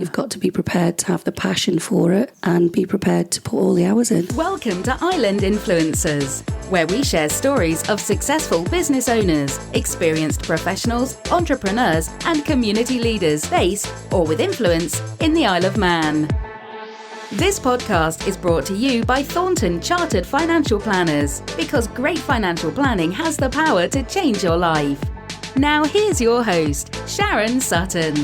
You've got to be prepared to have the passion for it and be prepared to put all the hours in. Welcome to Island Influencers, where we share stories of successful business owners, experienced professionals, entrepreneurs, and community leaders based or with influence in the Isle of Man. This podcast is brought to you by Thornton Chartered Financial Planners, because great financial planning has the power to change your life. Now here's your host, Sharon Sutton.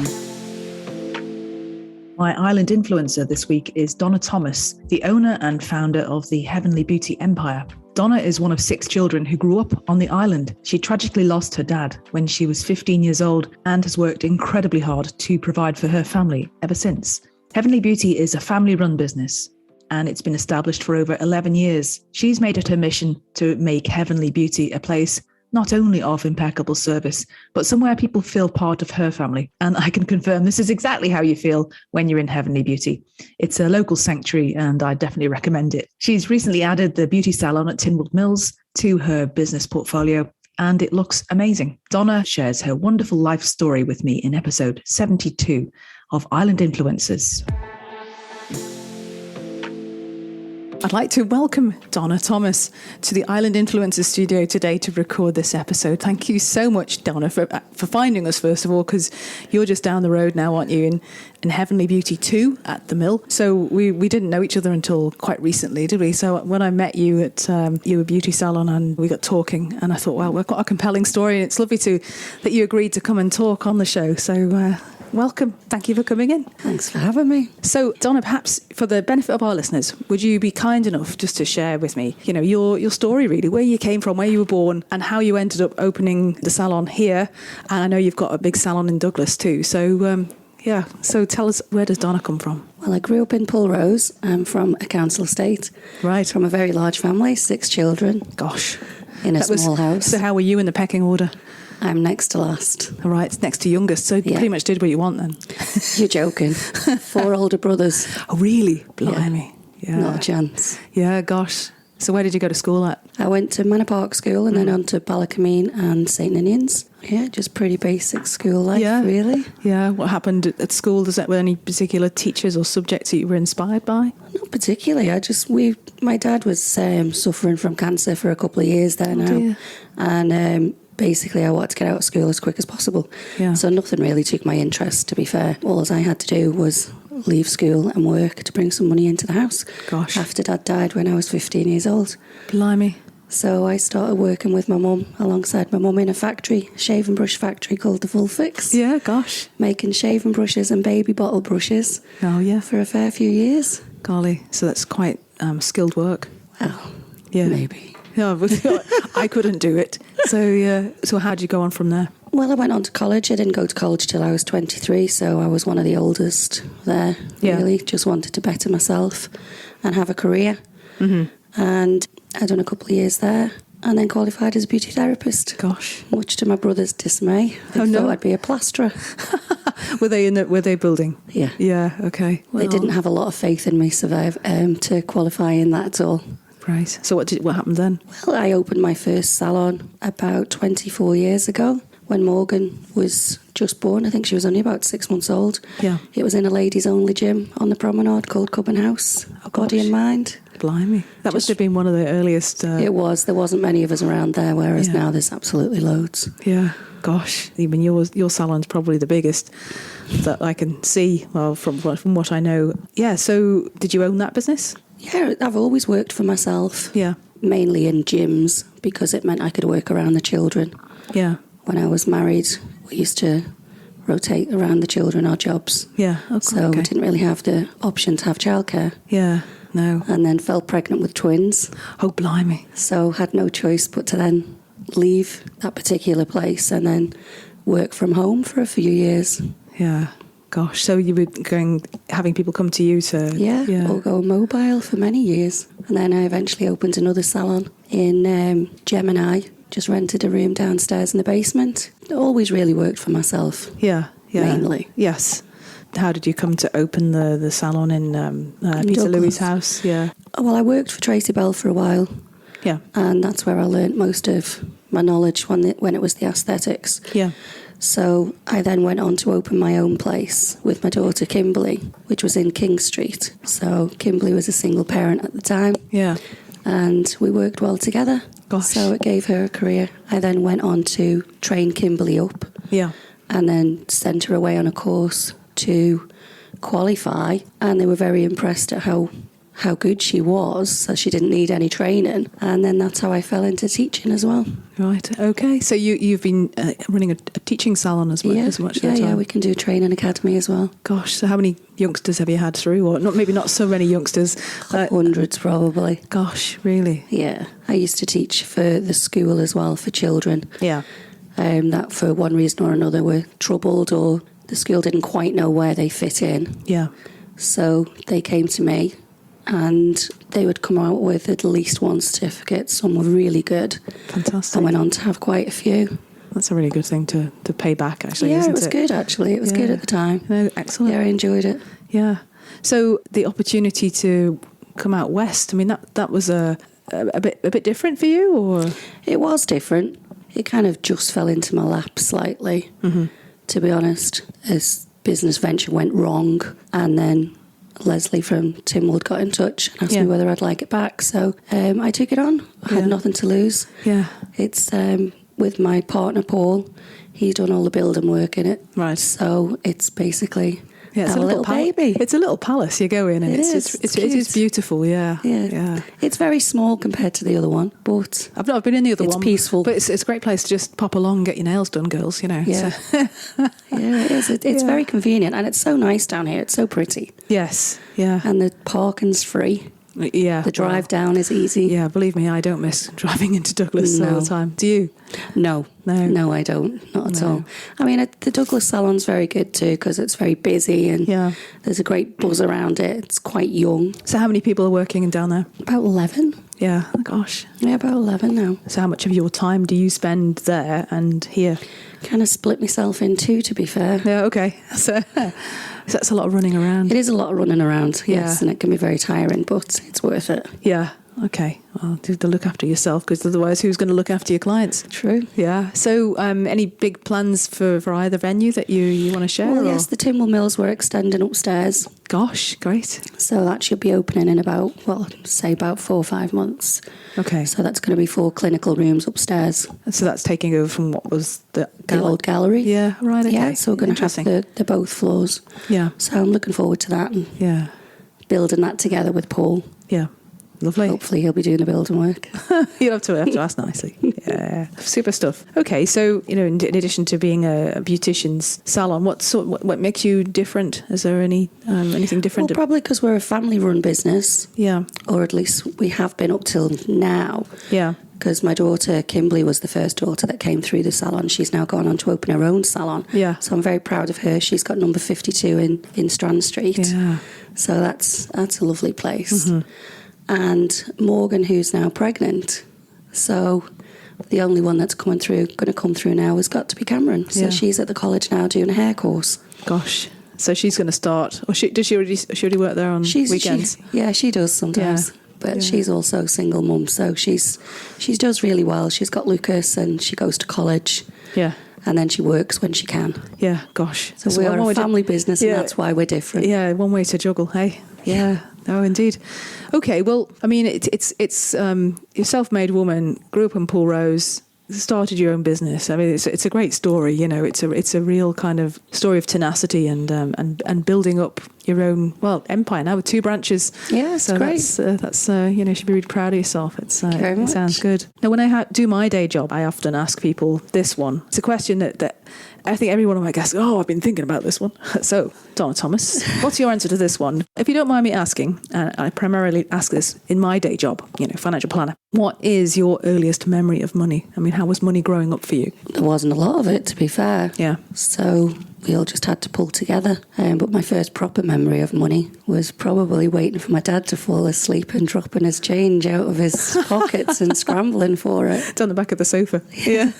My island influencer this week is Donna Thomas, the owner and founder of the Heavenly Beauty Empire. Donna is one of 6 children who grew up on the island. She tragically lost her dad when she was 15 years old and has worked incredibly hard to provide for her family ever since. Heavenly Beauty is a family-run business, and it's been established for over 11 years. She's made it her mission to make Heavenly Beauty a place not only of impeccable service, but somewhere people feel part of her family. And I can confirm this is exactly how you feel when you're in Heavenly Beauty. It's a local sanctuary, and I definitely recommend it. She's recently added the beauty salon at Tynwald Mills to her business portfolio, and it looks amazing. Donna shares her wonderful life story with me in episode 72 of Island Influencers. I'd like to welcome Donna Thomas to the Island Influencers studio today to record this episode. Thank you so much, Donna, for finding us, first of all, because you're just down the road now, aren't you, in Heavenly Beauty 2 at the Mill. So we didn't know each other until quite recently, did we? So when I met you at your beauty salon and we got talking, and I thought, well, we've got a compelling story, and it's lovely that you agreed to come and talk on the show. So welcome. Thank you for coming in. Thanks for having me. So, Donna, perhaps for the benefit of our listeners, would you be kind enough just to share with me, your story, really, where you came from, where you were born, and how you ended up opening the salon here? And I know you've got a big salon in Douglas too. So, so tell us, where does Donna come from? Well, I grew up in Pulrose. I'm from a council estate. Right. From a very large family, 6 children. Gosh. In a small house. So how were you in the pecking order? I'm next to last. All right, next to youngest. So you pretty much did what you want then. You're joking. 4 older brothers. Oh, really? Blimey. Yeah. Not a chance. Yeah, gosh. So where did you go to school at? I went to Manor Park School and then on to Ballacameen and St Ninians. Yeah, just pretty basic school life, really. Yeah, what happened at school? Were any particular teachers or subjects that you were inspired by? Not particularly. My dad was suffering from cancer for a couple of years there now. Dear. And basically, I wanted to get out of school as quick as possible. Yeah. So nothing really took my interest, to be fair. All I had to do was leave school and work to bring some money into the house. Gosh. After Dad died when I was 15 years old. Blimey. So I started working with my mum, alongside my mum, in a factory, shave and brush factory called The Full Fix. Yeah, gosh. Making shaving brushes and baby bottle brushes. Oh, yeah. For a fair few years. Golly. So that's quite skilled work. Well, yeah. Maybe. Yeah, but I couldn't do it. So how did you go on from there? Well, I went on to college. I didn't go to college till I was 23, so I was one of the oldest there, really. Just wanted to better myself and have a career. Mm-hmm. And I'd done a couple of years there and then qualified as a beauty therapist. Gosh. Much to my brother's dismay. They thought I'd be a plasterer. Were they building? Yeah. Yeah, okay. Well, they didn't have a lot of faith in me to qualify in that at all. Right. So what happened then? Well, I opened my first salon about 24 years ago when Morgan was just born. I think she was only about 6 months old. Yeah. It was in a ladies only gym on the promenade called Cubban House. Body and Mind. Blimey. That must have been one of the earliest... It was. There wasn't many of us around there, whereas now there's absolutely loads. Yeah. Gosh. Even your salon's probably the biggest that I can see, well, from what I know. Yeah, so did you own that business? Yeah, I've always worked for myself. Yeah. Mainly in gyms, because it meant I could work around the children. Yeah. When I was married, we used to rotate around the children, our jobs. Yeah, okay. So we didn't really have the option to have childcare. Yeah, no. And then fell pregnant with twins. Oh, blimey. So had no choice but to then leave that particular place and then work from home for a few years. Yeah. Gosh, so you were having people come to you to... Yeah, or go mobile for many years. And then I eventually opened another salon in Gemini, just rented a room downstairs in the basement. Always really worked for myself. Yeah. Mainly. Yes. How did you come to open the salon in Peter Louie's house? Yeah. Well, I worked for Tracy Bell for a while. Yeah. And that's where I learnt most of my knowledge when it was the aesthetics. Yeah. So I then went on to open my own place with my daughter Kimberly, which was in King Street. So Kimberly was a single parent at the time. Yeah. And we worked well together. Gosh. So it gave her a career. I then went on to train Kimberly up. Yeah. And then sent her away on a course to qualify. And they were very impressed at how good she was, so she didn't need any training. And then that's how I fell into teaching as well. Right, okay. So you've been running a teaching salon as well, as much of the time? Yeah, we can do training academy as well. Gosh, so how many youngsters have you had through? Or maybe not so many youngsters. Hundreds probably. Gosh, really? Yeah. I used to teach for the school as well, for children. Yeah. That for one reason or another were troubled, or the school didn't quite know where they fit in. Yeah. So they came to me, and they would come out with at least one certificate. Some were really good. Fantastic. I went on to have quite a few. That's a really good thing to pay back, actually, yeah, isn't it was good, actually. It was good at the time. No, excellent. Yeah, I enjoyed it. Yeah. So the opportunity to come out west, I mean, that was a bit different for you, or? It was different. It kind of just fell into my lap slightly, to be honest, as business venture went wrong, and then Leslie from Tynwald got in touch and asked me whether I'd like it back. So I took it on. I had nothing to lose. Yeah. It's with my partner, Paul. He's done all the building work in it. Right. So it's basically it's our little baby. It's a little palace you go in, and it is beautiful, yeah. It's very small compared to the other one, but I've been in the other one. It's peaceful. But it's a great place to just pop along and get your nails done, girls, you know. Yeah, So. yeah, it is. It's very convenient, and it's so nice down here. It's so pretty. Yes, yeah. And the parking's free. Yeah. The drive down is easy. Yeah, believe me, I don't miss driving into Douglas all the time. Do you? No, I don't. Not at all. I mean, the Douglas Salon's very good too, because it's very busy and there's a great buzz around it. It's quite young. So how many people are working down there? About 11. Yeah, gosh. Yeah, about 11 now. So how much of your time do you spend there and here? Kind of split myself in two, to be fair. Yeah, okay. So that's a lot of running around. It is a lot of running around, yes, and it can be very tiring, but it's worth it. Yeah. Okay, well, do the look after yourself, because otherwise who's going to look after your clients? True. Yeah. So any big plans for either venue that you want to share? Well, yes, the Tynwald Mills we're extending upstairs. Gosh, great. So that should be opening in about 4 or 5 months. Okay. So that's going to be 4 clinical rooms upstairs. So that's taking over from what was the old gallery. Yeah, right, okay. Yeah, so we're going to have the both floors. Yeah. So I'm looking forward to that and building that together with Paul. Yeah. Lovely. Hopefully he'll be doing the building work. You'll have to ask nicely. Yeah, super stuff. Okay, so in addition to being a beautician's salon, what makes you different? Is there anything different? Well, probably because we're a family-run business. Yeah, or at least we have been up till now. Yeah. Because my daughter Kimberly was the first daughter that came through the salon. She's now gone on to open her own salon. Yeah. So I'm very proud of her. She's got number 52 in Strand Street. Yeah. So that's a lovely place. And Morgan, who's now pregnant. So the only one that's going to come through now has got to be Cameron. So she's at the college now doing a hair course. Gosh. So she's going to start. Or does she already work there on weekends? She does sometimes. Yeah. But she's also a single mum, so she does really well. She's got Lucas and she goes to college. Yeah. And then she works when she can. Yeah, gosh. So we're a family business and that's why we're different. Yeah, one way to juggle, hey? Yeah. No, indeed. Okay, well, I mean, it's you're a self-made woman, grew up in Pulrose, started your own business. I mean, it's a great story. It's a real kind of story of tenacity and building up your own empire now with 2 branches. Yeah, it's great. That's you should be really proud of yourself. It sounds good. Now, when I do my day job, I often ask people this one. It's a question that I think every one of my guests, I've been thinking about this one. So, Donna Thomas, what's your answer to this one? If you don't mind me asking, and I primarily ask this in my day job, financial planner, what is your earliest memory of money? I mean, how was money growing up for you? There wasn't a lot of it, to be fair. Yeah. So we all just had to pull together. But my first proper memory of money was probably waiting for my dad to fall asleep and dropping his change out of his pockets and scrambling for it. It's on the back of the sofa. Yeah.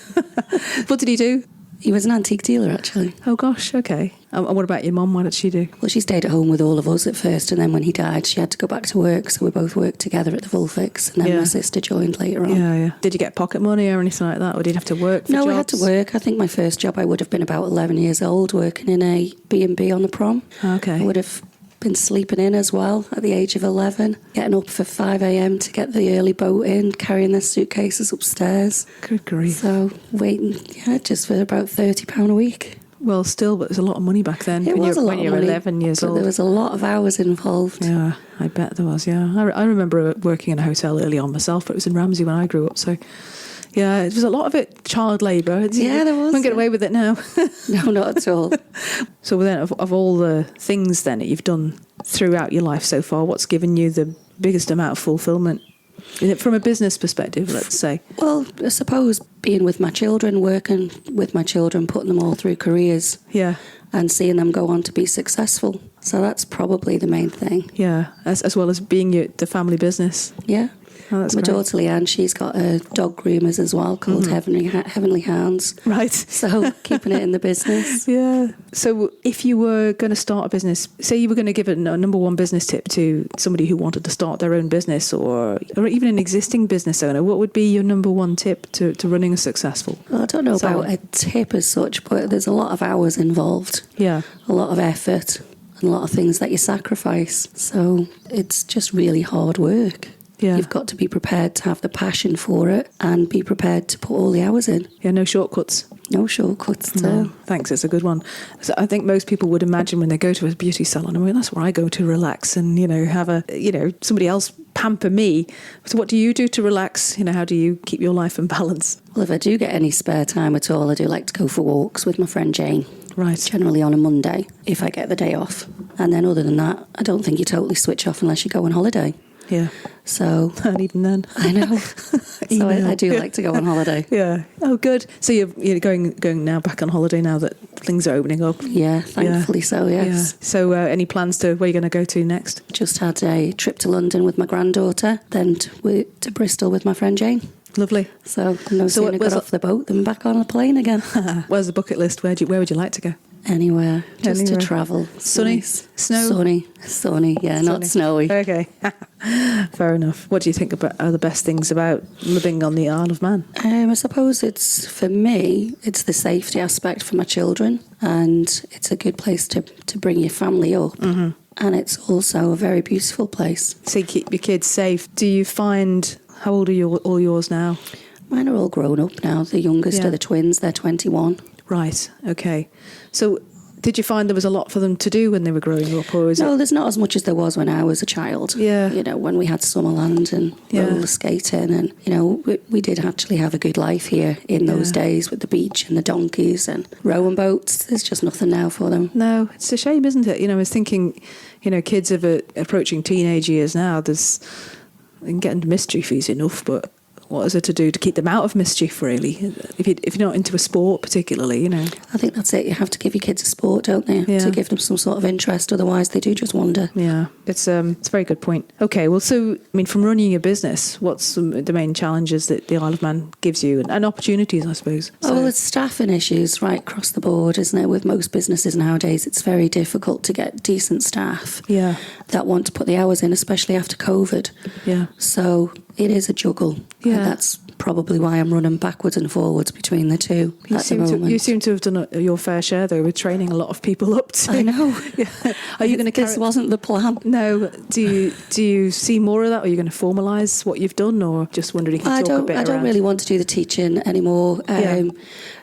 What did he do? He was an antique dealer, actually. Oh, gosh, okay. And what about your mum? What did she do? Well, she stayed at home with all of us at first, and then when he died, she had to go back to work, so we both worked together at the Vulfix, and then my sister joined later on. Yeah. Did you get pocket money or anything like that, or did you have to work for jobs? No, we had to work. I think my first job, I would have been about 11 years old, working in a B&B on the prom. Okay. I would have been sleeping in as well at the age of 11, getting up for 5 a.m. to get the early boat in, carrying their suitcases upstairs. Good grief. So waiting, just for about £30 a week. Well, still, but it was a lot of money back then. It was a lot when you were 11 years old. There was a lot of hours involved. Yeah, I bet there was, yeah. I remember working in a hotel early on myself, but it was in Ramsey when I grew up, so... Yeah, it was a lot of it child labour. Yeah, there was. Can't get away with it now. No, not at all. So then, of all the things then that you've done throughout your life so far, what's given you the biggest amount of fulfilment? Is it from a business perspective, let's say? Well, I suppose being with my children, working with my children, putting them all through careers. Yeah. And seeing them go on to be successful. So that's probably the main thing. Yeah, as well as being the family business. Yeah. Oh, that's my great. daughter Leanne, she's got a dog groomers as well called Heavenly Hounds. Right. So keeping it in the business. Yeah. So if you were going to start a business, say you were going to give a number one business tip to somebody who wanted to start their own business or even an existing business owner, what would be your number one tip to running a successful? Well, I don't know about a tip as such, but there's a lot of hours involved. Yeah. A lot of effort and a lot of things that you sacrifice. So it's just really hard work. Yeah. You've got to be prepared to have the passion for it and be prepared to put all the hours in. Yeah, no shortcuts. No shortcuts at all. Thanks, it's a good one. So I think most people would imagine when they go to a beauty salon, I mean, that's where I go to relax and, have somebody else pamper me. So what do you do to relax? How do you keep your life in balance? Well, if I do get any spare time at all, I do like to go for walks with my friend Jane. Right. Generally on a Monday, if I get the day off. And then other than that, I don't think you totally switch off unless you go on holiday. Yeah. So. And even then. I know. So I do like to go on holiday. Yeah. Oh, good. So you're going now back on holiday now that things are opening up? Yeah, thankfully so, yes. Yeah. So any plans to where you're going to go to next? Just had a trip to London with my granddaughter, then to Bristol with my friend Jane. Lovely. So no sooner got off the boat than back on the plane again. Where's the bucket list? Where would you like to go? Anywhere, just to travel. Sunny? Nice. Snow? Sunny, yeah, not snowy. Okay, fair enough. What do you think are the best things about living on the Isle of Man? I suppose for me, it's the safety aspect for my children, and it's a good place to bring your family up. Mm-hmm. And it's also a very beautiful place. So you keep your kids safe. Do you find, how old are all yours now? Mine are all grown up now. The youngest are the twins, they're 21. Right, okay. So did you find there was a lot for them to do when they were growing up? Or there's not as much as there was when I was a child. Yeah. When we had Summerland and roller skating and, we did actually have a good life here in those days with the beach and the donkeys and rowing boats. There's just nothing now for them. No, it's a shame, isn't it? I was thinking, kids of approaching teenage years now, they can get into mischief easy enough, but what is it to do to keep them out of mischief, really? If you're not into a sport particularly, I think that's it. You have to give your kids a sport, don't they? Yeah. To give them some sort of interest. Otherwise, they do just wander. Yeah, it's a very good point. Okay, well, so, from running your business, what's the main challenges that the Isle of Man gives you? And opportunities, I suppose. Well, it's staffing issues right across the board, isn't it? With most businesses nowadays, it's very difficult to get decent staff that want to put the hours in, especially after COVID. Yeah. So it is a juggle. Yeah. And that's probably why I'm running backwards and forwards between the two at the moment. You seem to have done your fair share, though, with training a lot of people up to. I know. Are you going to This wasn't the plan. No. Do you see more of that? Are you going to formalise what you've done, or just wondering if you can talk a bit I don't really want to do the teaching anymore.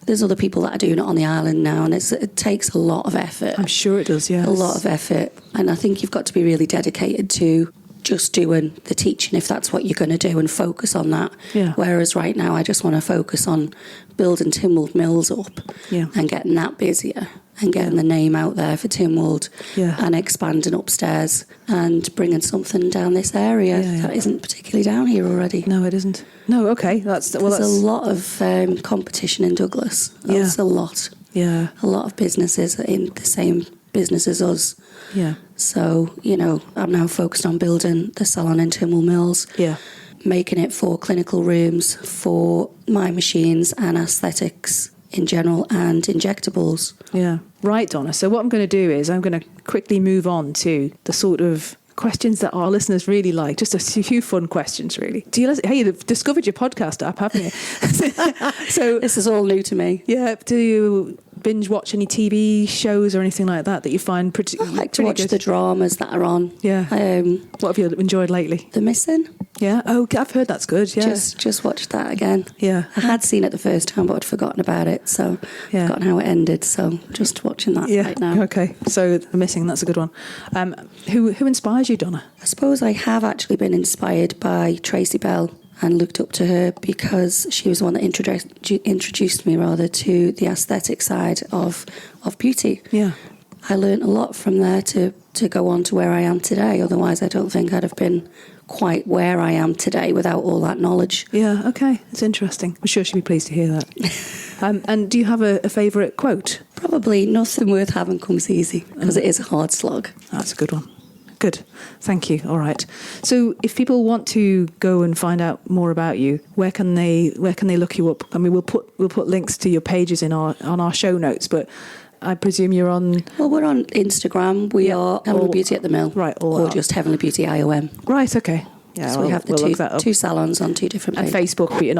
There's other people that are doing it on the island now, and it takes a lot of effort. I'm sure it does, yes. A lot of effort. And I think you've got to be really dedicated to just doing the teaching if that's what you're going to do and focus on that. Yeah. Whereas right now I just want to focus on building Tynwald Mills up and getting that busier and getting the name out there for Tynwald and expanding upstairs and bringing something down this area that isn't particularly down here already. No, it isn't. No, okay. There's a lot of competition in Douglas. That's a lot. Yeah. A lot of businesses are in the same business as us. Yeah. So, I'm now focused on building the salon in Tynwald Mills. Yeah. Making it for clinical rooms, for my machines and aesthetics in general and injectables. Yeah. Right, Donna. So what I'm going to do is I'm going to quickly move on to the sort of questions that our listeners really like. Just a few fun questions, really. Hey, you've discovered your podcast app, haven't you? So this is all new to me. Yeah. Do you binge watch any TV shows or anything like that you find pretty? I like to watch the dramas that are on. Yeah. What have you enjoyed lately? The Missing. Yeah. Oh, I've heard that's good. Yeah. Just watched that again. Yeah. I had seen it the first time, but I'd forgotten about it. So forgotten how it ended. So just watching that right now. Okay. So The Missing, that's a good one. Who inspires you, Donna? I suppose I have actually been inspired by Tracy Bell and looked up to her because she was the one that introduced me to the aesthetic side of beauty. Yeah. I learned a lot from there to go on to where I am today. Otherwise, I don't think I'd have been quite where I am today without all that knowledge. Yeah, okay. It's interesting. I'm sure she'll be pleased to hear that. And do you have a favourite quote? Probably nothing worth having comes easy, because it is a hard slog. That's a good one. Good. Thank you. All right. So if people want to go and find out more about you, where can they look you up? I mean, we'll put links to your pages on our show notes, but I presume you're on... Well, we're on Instagram. We are Heavenly Beauty at the Mill. Right. Or just Heavenly Beauty IOM. Right, okay. Yeah, so we have the two salons on two different pages. And Facebook, but you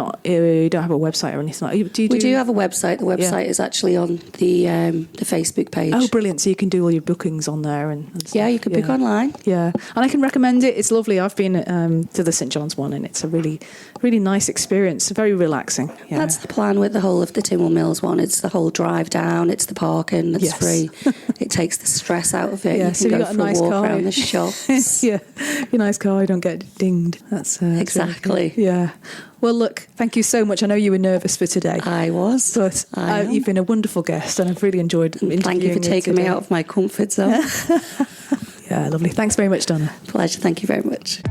don't have a website or anything like that. We do have a website. The website is actually on the Facebook page. Oh, brilliant. So you can do all your bookings on there. And stuff. Yeah, you can book online. Yeah. And I can recommend it. It's lovely. I've been to the St. John's one, and it's a really, really nice experience. Very relaxing. Yeah. That's the plan with the whole of the Tynwald Mills one. It's the whole drive down. It's the parking. It's free. It takes the stress out of it. Yeah, you can go for a walk around the shops. Yeah. Your nice car, you don't get dinged. That's exactly. Really, yeah. Well, look, thank you so much. I know you were nervous for today. I was. But you've been a wonderful guest, and I've really enjoyed interviewing you. Thank you for taking me out of my comfort zone. Yeah, lovely. Thanks very much, Donna. Pleasure. Thank you very much.